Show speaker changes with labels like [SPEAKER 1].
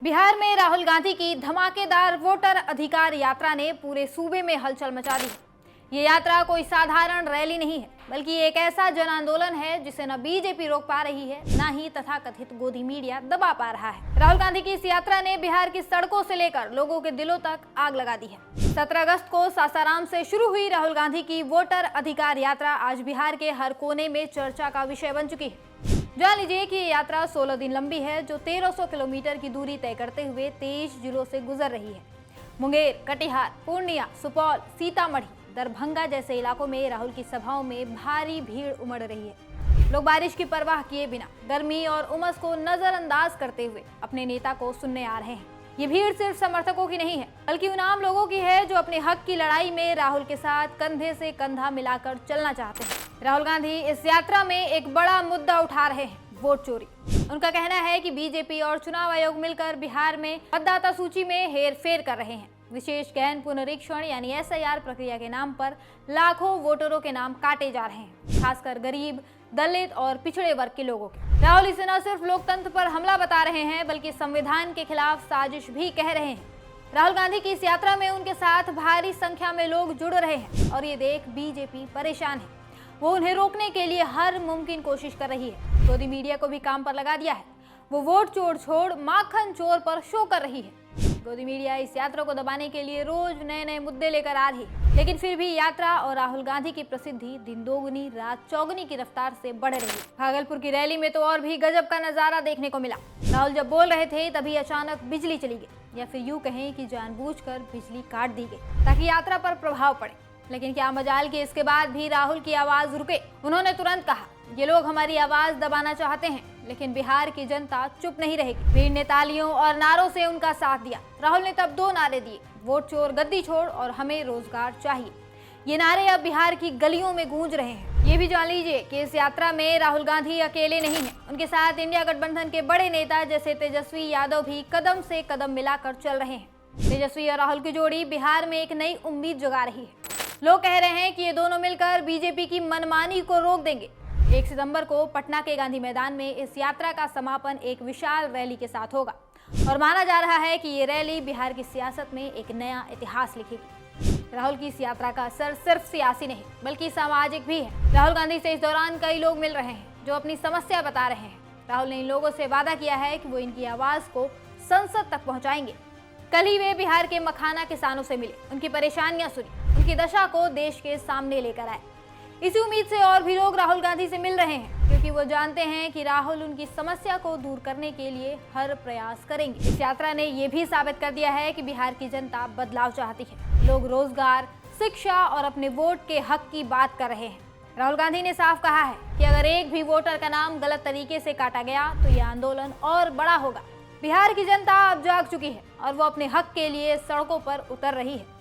[SPEAKER 1] बिहार में राहुल गांधी की धमाकेदार वोटर अधिकार यात्रा ने पूरे सूबे में हलचल मचा दी। ये यात्रा कोई साधारण रैली नहीं है, बल्कि एक ऐसा जन आंदोलन है जिसे न बीजेपी रोक पा रही है, न ही तथाकथित गोदी मीडिया दबा पा रहा है। राहुल गांधी की इस यात्रा ने बिहार की सड़कों से लेकर लोगों के दिलों तक आग लगा दी है। 17 अगस्त को सासाराम से शुरू हुई राहुल गांधी की वोटर अधिकार यात्रा आज बिहार के हर कोने में चर्चा का विषय बन चुकी है। जान लीजिए कि ये यात्रा 16 दिन लंबी है, जो 1300 किलोमीटर की दूरी तय करते हुए 23 जिलों से गुजर रही है। मुंगेर, कटिहार, पूर्णिया, सुपौल, सीतामढ़ी, दरभंगा जैसे इलाकों में राहुल की सभाओं में भारी भीड़ उमड़ रही है। लोग बारिश की परवाह किए बिना गर्मी और उमस को नजरअंदाज करते हुए अपने नेता को सुनने आ रहे हैं। ये भीड़ सिर्फ समर्थकों की नहीं है, बल्कि उन आम लोगों की है जो अपने हक की लड़ाई में राहुल के साथ कंधे से कंधा मिलाकर चलना चाहते हैं। राहुल गांधी इस यात्रा में एक बड़ा मुद्दा उठा रहे हैं, वोट चोरी। उनका कहना है कि बीजेपी और चुनाव आयोग मिलकर बिहार में मतदाता सूची में हेरफेर कर रहे हैं। विशेष गहन पुनरीक्षण यानी SIR प्रक्रिया के नाम पर लाखों वोटरों के नाम काटे जा रहे हैं, खासकर गरीब, दलित और पिछड़े वर्ग के लोगों के। राहुल इसे न सिर्फ लोकतंत्र पर हमला बता रहे हैं, बल्कि संविधान के खिलाफ साजिश भी कह रहे हैं। राहुल गांधी की इस यात्रा में उनके साथ भारी संख्या में लोग जुड़ रहे हैं और ये देख बीजेपी परेशान है। वो उन्हें रोकने के लिए हर मुमकिन कोशिश कर रही है। गोदी मीडिया को भी काम पर लगा दिया है। वो वोट चोर छोड़ माखन चोर पर शो कर रही है। गोदी मीडिया इस यात्रा को दबाने के लिए रोज नए नए मुद्दे लेकर आ रही है, लेकिन फिर भी यात्रा और राहुल गांधी की प्रसिद्धि दिन दोगुनी रात चौगुनी की रफ्तार से बढ़ रही है। भागलपुर की रैली में तो और भी गजब का नजारा देखने को मिला। राहुल जब बोल रहे थे तभी अचानक बिजली चली गई, या फिर यूं कहें कि जानबूझकर बिजली काट दी गई ताकि यात्रा पर प्रभाव पड़े। लेकिन क्या मजाल कि इसके बाद भी राहुल की आवाज रुके। उन्होंने तुरंत कहा, ये लोग हमारी आवाज दबाना चाहते हैं, लेकिन बिहार की जनता चुप नहीं रहेगी। भीड़ ने तालियों और नारों से उनका साथ दिया। राहुल ने तब 2 नारे दिए, वोट चोर गद्दी छोड़ और हमें रोजगार चाहिए। ये नारे अब बिहार की गलियों में गूंज रहे हैं। ये भी जान लीजिए कि इस यात्रा में राहुल गांधी अकेले नहीं हैं। उनके साथ इंडिया गठबंधन के बड़े नेता जैसे तेजस्वी यादव भी कदम से कदम मिलाकर चल रहे हैं। तेजस्वी और राहुल की जोड़ी बिहार में एक नई उम्मीद जगा रही है। लोग कह रहे हैं कि ये दोनों मिलकर बीजेपी की मनमानी को रोक देंगे। 1 सितंबर को पटना के गांधी मैदान में इस यात्रा का समापन एक विशाल रैली के साथ होगा और माना जा रहा है कि ये रैली बिहार की सियासत में एक नया इतिहास लिखेगी। राहुल की इस यात्रा का असर सिर्फ सियासी नहीं, बल्कि सामाजिक भी है। राहुल गांधी से इस दौरान कई लोग मिल रहे हैं जो अपनी समस्या बता रहे हैं। राहुल ने इन लोगों से वादा किया है कि वो इनकी आवाज को संसद तक पहुंचाएंगे। कल ही वे बिहार के मखाना किसानों से मिले, उनकी परेशानियां सुनी, उनकी दशा को देश के सामने लेकर आए। इसी उम्मीद से और भी लोग राहुल गांधी से मिल रहे हैं, क्योंकि वो जानते हैं कि राहुल उनकी समस्या को दूर करने के लिए हर प्रयास करेंगे। इस यात्रा ने ये भी साबित कर दिया है कि बिहार की जनता बदलाव चाहती है। लोग रोजगार, शिक्षा और अपने वोट के हक की बात कर रहे हैं। राहुल गांधी ने साफ कहा है कि अगर एक भी वोटर का नाम गलत तरीके से काटा गया तो ये आंदोलन और बड़ा होगा। बिहार की जनता अब जाग चुकी है और वो अपने हक के लिए सड़कों पर उतर रही है।